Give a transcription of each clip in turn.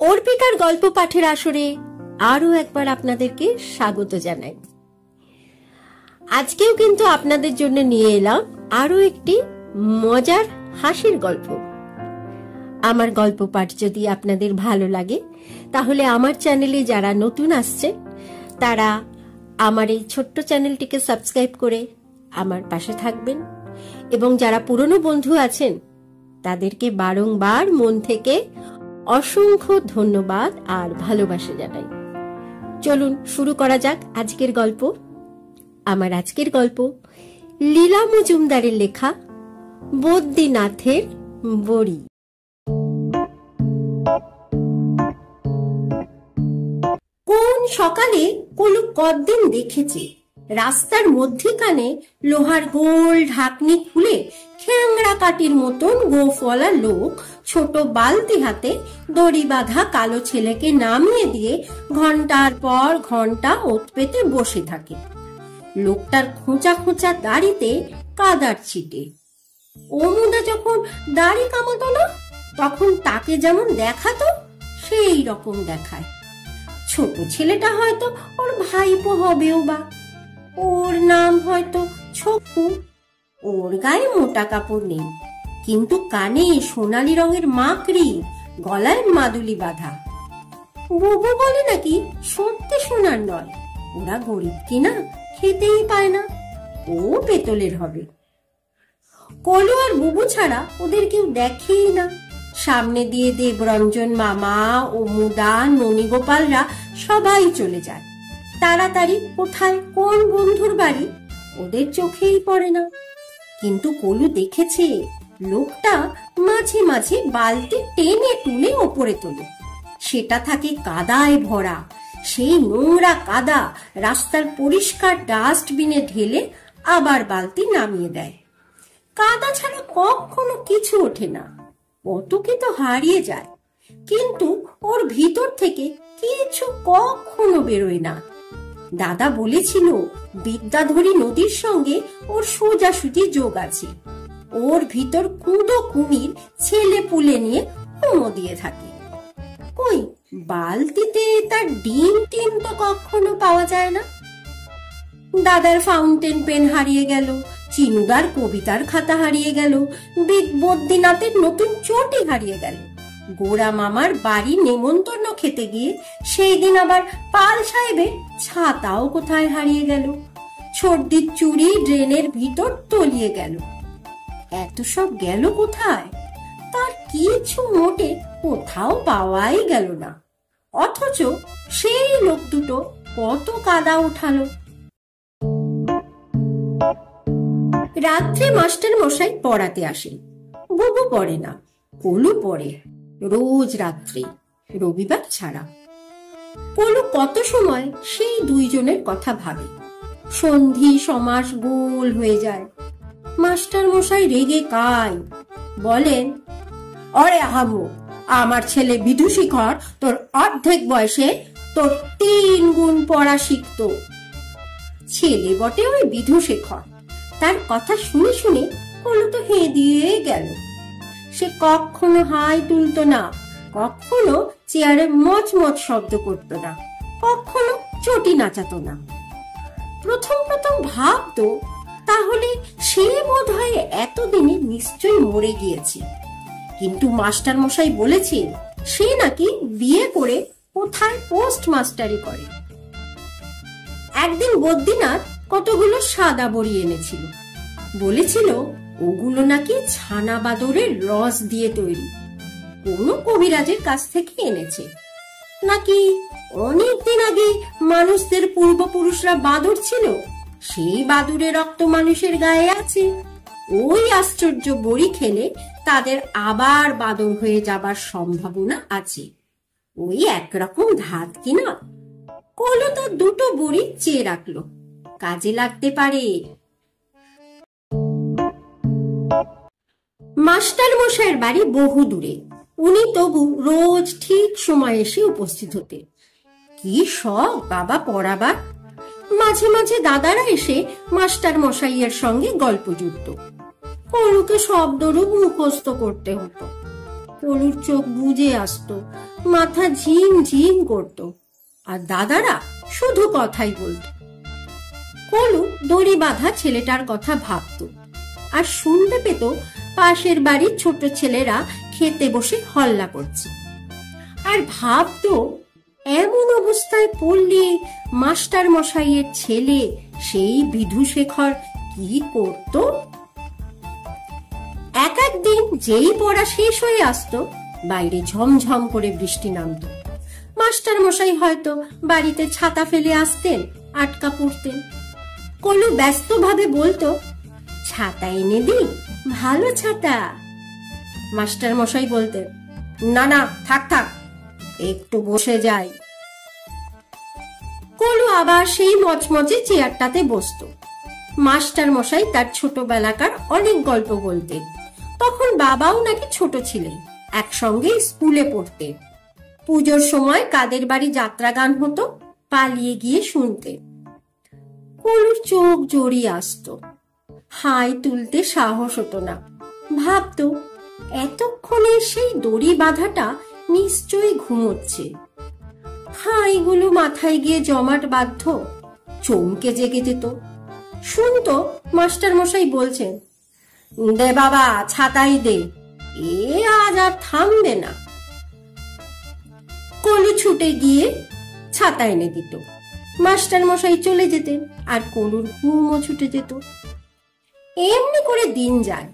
অর্পিতার গল্প পাঠের আসরে আরো একবার আপনাদেরকে স্বাগত জানাই। আজকেও কিন্তু আপনাদের জন্য নিয়ে এলাম আরো একটি মজার হাসির গল্প। আমার গল্প পাঠ যদি আপনাদের ভালো লাগে তাহলে আমার চ্যানেলে যারা নতুন আসছে তারা আমার এই ছোট্ট চ্যানেলটিকে সাবস্ক্রাইব করে আমার পাশে থাকবেন, এবং যারা পুরনো বন্ধু আছেন তাদেরকে বারংবার মন থেকে অসংখ্য ধন্যবাদ আর ভালোবাসা জানাই। চলুন শুরু করা যাক আজকের গল্প। আমার আজকের গল্প লীলা মজুমদারের লেখা বদ্রীনাথের বড়ি। কোন সকালে কলু কদিন দেখেছে রাস্তার মধ্যিখানে লোহার গোল ঢাকনি খুলে খ্যাংড়া কাটির মতন গোফওয়ালা লোক ছোট বালতি হাতে দড়ি বাঁধা কালো ছেলেকে নামিয়ে দিয়ে ঘন্টার পর ঘন্টা ওত পেতে বসে থাকে। লোকটার খোঁচা খোঁচা দাড়িতে কাদার ছিটে। অমুদা যখন দাড়ি কামাতো না তখন তাকে যেমন দেখাতো সেই রকম দেখায়। ছোট ছেলেটা হয়তো ওর ভাইপো হবেও বা, ওর নাম হয়তো ছকু। ওর গায়ে মোটা কাপড় নেই, কিন্তু কানে সোনালি রঙের মাকড়ি, গলায় মাদুলি বাঁধা। বুবু বলে নাকি সত্যি সোনার নয়, ওরা গরিব কিনা খেতেই পায় না, ও পেতলের হবে। কলু আর বুবু ছাড়া ওদের কেউ দেখেই না। সামনে দিয়ে দেবরঞ্জন মামা ও মুদা ননীগোপালরা সবাই চলে যায়। তাড়াতাড়ি কোথায় কোন বন্ধুর বাড়ি ওদের চোখেই পড়ে না। কিন্তু কলু দেখেছে লোকটা মাঝে মাঝে বালতি টেনে তুলে ওপরে তোলে। সেটা থাকে কাদায় ভরা। সেই নোংরা কাদা রাস্তার পরিষ্কার ডাস্টবিনে ঢেলে আবার বালতি নামিয়ে দেয়। কাদা ছাড়া কখনো কিছু ওঠে না, কতকে তো হারিয়ে যায়, কিন্তু ওর ভিতর থেকে কিছু কখনো বেরোয় না। দাদা বলেছিল বিদ্যাধরী নদীর সঙ্গে ওর সোজাসুজি যোগ আছে। ওর ভিতর কুঁদো কুমির ছেলে পুলে নিয়ে কুমো দিয়ে থাকে। কই বালতিতে তার ডিম টিম তো কখনো পাওয়া যায় না। দাদার ফাউন্টেন পেন হারিয়ে গেল, চিনুদার কবিতার খাতা হারিয়ে গেল, বদ্রীনাথের নতুন চটি হারিয়ে গেল। গোড়া মামার বাড়ি নেমন্তন্ন খেতে গিয়ে সেই দিন আবার পাল সাহেবের ছাতাও কোথায় হারিয়ে গেল। সর্দির চুড়ি ড্রেনের ভিতর তলিয়ে গেল। এত সব গেল কোথায়? তার কিছু মোটে কোথাও পাওয়াই গেল না। অথচ সেই লোক দুটো কত কাদা উঠালো। রাত্রে মাস্টার মশাই পড়াতে আসেন। বুবু পড়ে না, কলু পড়ে রোজ রাত্রে, রবিবার ছাড়া। কলু কত সময় সেই দুইজনের কথা ভাবে। সন্ধি সমাস গোল হয়ে যায়। মাস্টার মশাই রেগে কায়, বলেন, অরে আহামু, আমার ছেলে বিদুশিখর তোর অর্ধেক বয়সে তোর 3 গুণ পড়া শিখতো। ছেলে বটে ওই বিধুশেখর। তার কথা শুনে শুনে কলু তো হেঁ দিয়ে গেল। সে কখনো হাই তুলতো না, কখনো চেয়ারে মচমচ শব্দ করতো না, কখনো চটি নাচাতো না। প্রথম প্রথম ভাবতো তাহলে সে বোধহয় এতদিনে নিশ্চয়ই মরে গিয়েছে। কিন্তু মাস্টার মশাই বলেছেন সে নাকি বিয়ে করে কোথায় পোস্ট মাস্টারি করে। একদিন বদ্রীনাথ কতগুলো সাদা বড়ি এনেছিল। বলেছিল ওগুলো নাকি ছানা বাদরের রস দিয়ে তৈরি, কোনো কবিরাজের কাছ থেকে এনেছে। নাকি অনেকদিন আগে মানুষদের পূর্বপুরুষরা বাদর ছিল, সেই বাদুরের রক্ত মানুষের গায়ে আছে। ওই আশ্চর্য বড়ি খেলে তাদের আবার বাদর হয়ে যাবার সম্ভাবনা আছে। ওই একরকম ধাত কিনা। কলু তো দুটো বড়ি চেয়ে রাখলো, কাজে লাগতে পারে। মাস্টার মশাইয়ের বাড়ি বহু দূরে। উনি তবু রোজ ঠিক সময় এসে উপস্থিত হতেন। কি শখ বাবা পড়াবার। মাঝে মাঝে দাদারা এসে মাস্টার মশাইয়ের সঙ্গে গল্প জুড়ত। কলুকে শব্দরূপ মুখস্থ করতে হতো। কলুর চোখ বুজে আসতো, মাথা ঝিম ঝিম করত, আর দাদারা শুধু কথাই বলত। কলু দড়ি বাঁধা ছেলেটার কথা ভাবত, আর শুনতে পেত পাশের বাড়ির ছোট ছেলেরা খেতে বসে হল্লা করছে। আর ভাবত, এমন অবস্থায় পড়লে মাস্টার মশাইয়ের ছেলে সেই বিধুশেখর কি করত। এক একদিন যেই পড়া শেষ হয়ে আসতো, বাইরে ঝমঝম করে বৃষ্টি নামতো। মাস্টার মশাই হয়তো বাড়িতে ছাতা ফেলে আসতেন, আটকা পড়তেন। কলু ব্যস্তভাবে বলতো, ছাতা এনে দিই, ভালো ছাতা। মাস্টার মশাই বলতেন, না না, থাক থাক, একটু বসে যাই। কলু আবার সেই মচমচে চেয়ারটাতে বসতো। মাস্টার মশাই তার ছোটবেলাকার অনেক গল্প বলতেন। তখন বাবাও নাকি ছোট ছিলেন, একসঙ্গে স্কুলে পড়তে। পুজোর সময় কাদের বাড়ি যাত্রা গান হতো, পালিয়ে গিয়ে শুনতে। কলুর চোখ জড়িয়ে আসতো, হাই তুলতে সাহস হতো না। ভাবতো, এতক্ষণে সেই দড়ি বাঁধাটা নিশ্চয়ই ঘুমোচ্ছে। হাইগুলো মাথায় গিয়ে জমাট বাঁধত, চমকে জেগে যেত। শুনতো মাস্টার মশাই বলছেন, দে বাবা, ছাতাই দে, এ আজ আর থামবে না। কলু ছুটে গিয়ে ছাতা এনে দিত। মাস্টার মশাই চলে যেতেন, আর কলুর ঘুমও ছুটে যেত। এমনি করে দিন যায়।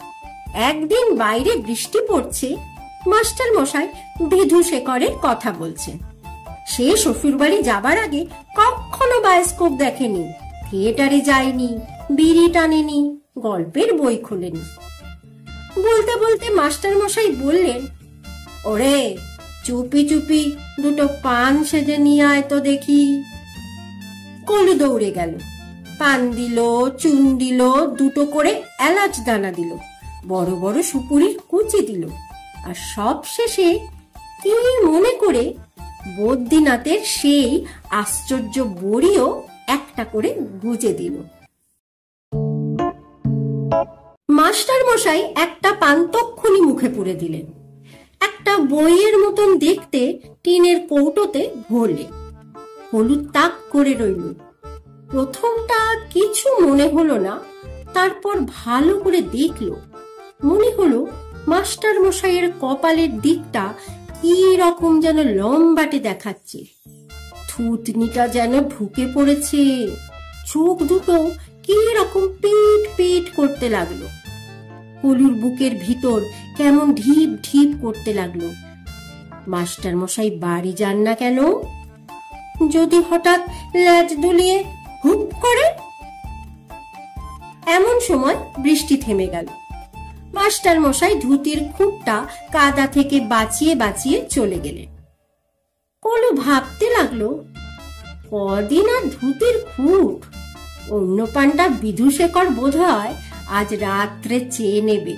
একদিন বাইরে বৃষ্টি পড়ছে, মাস্টার মশাই বিধুশেখরের কথা বলছেন। সে শ্বশুর বাড়ি যাবার আগে কখনো বায়োস্কোপ দেখেনি, থিয়েটারে যায়নি, বিড়ি টানেনি, গল্পের বই খোলেনি। বলতে বলতে মাস্টার মশাই বললেন, ওরে, চুপি চুপি দুটো পান সেজে নিয়ে আয় তো দেখি। কলু দৌড়ে গেল, পান দিল, চুন দিল, দুটো করে এলাচ দানা দিল, বড় বড় সুপুরির কুচি দিল, আর সব শেষে কি মনে করে বদ্রীনাথের সেই আশ্চর্য বড়িও একটা করে গুজে দিল। মাস্টার মশাই একটা পান তক্ষুনি মুখে পুরে দিলেন। একটা বইয়ের মতন দেখতে টিনের কৌটোতে ভরলেন। হলুদ তাক করে রইল। প্রথমটা কিছু মনে হলো না, তারপর ভালো করে দেখলো। মনে হলো মাস্টার মশাইয়ের কপালের দিকটা কি রকম যেন লম্বাটে দেখাচ্ছে। থুতনিটা যেন ঢুকে পড়েছে। চোখ দুটো কি রকম পিট পিট করতে লাগলো। কলুর বুকের ভিতর কেমন ঢিপ ঢিপ করতে লাগলো। মাস্টার মশাই বাড়ি যান না কেন? যদি হঠাৎ লেজ দুলিয়ে হুপ করে? এমন সময় বৃষ্টি থেমে গেল। মাস্টার মশাই ধুতির খুঁটটা কাদা থেকে বাঁচিয়ে বাঁচিয়ে চলে গেলেন। কলু ভাবতে লাগলো, কদিন আর ধুতির খুঁট, অন্য পানটা বিধুশেখর বোধহয় আজ রাত্রে চেয়ে নেবে,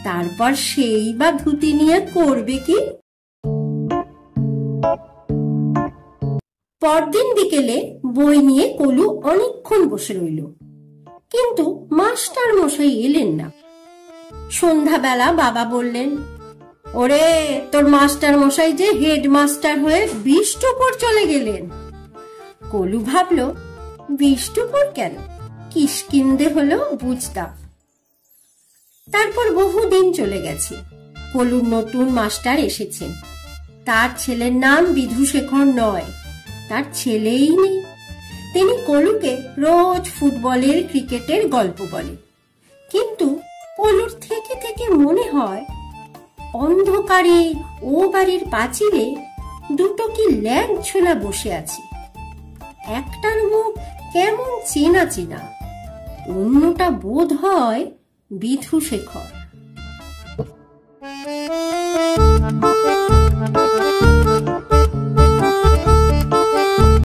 তারপর সেই বা ধুতি নিয়ে করবে কি? পরদিন বিকেলে বই নিয়ে কলু অনেকক্ষণ বসে রইল, কিন্তু মাস্টার মশাই এলেন না। সন্ধ্যাবেলা বাবা বললেন, ওরে, তোর মাস্টার মশাই যে হেডমাস্টার হয়ে বিষ্টুপুর চলে গেলেন। কলু ভাবলো, বিষ্টুপুর কেন? কিষ্কিন্দে হলো বুঝতাম। তারপর বহুদিন চলে গেছে। কলুর নতুন মাস্টার এসেছেন। তার ছেলের নাম বিধুশেখর নয়, তার ছেলেই নেই। তিনি কলুকে রোজ ফুটবলের, ক্রিকেটের গল্প বলে। কিন্তু কলুর থেকে থেকে মনে হয়, অন্ধকারে ও বাড়ির পাঁচিলে দুটো কি ল্যাং ছোলা বসে আছে। একটার মুখ কেমন চেনা চেনা, অন্যটা বোধ হয় বিধুশেখর।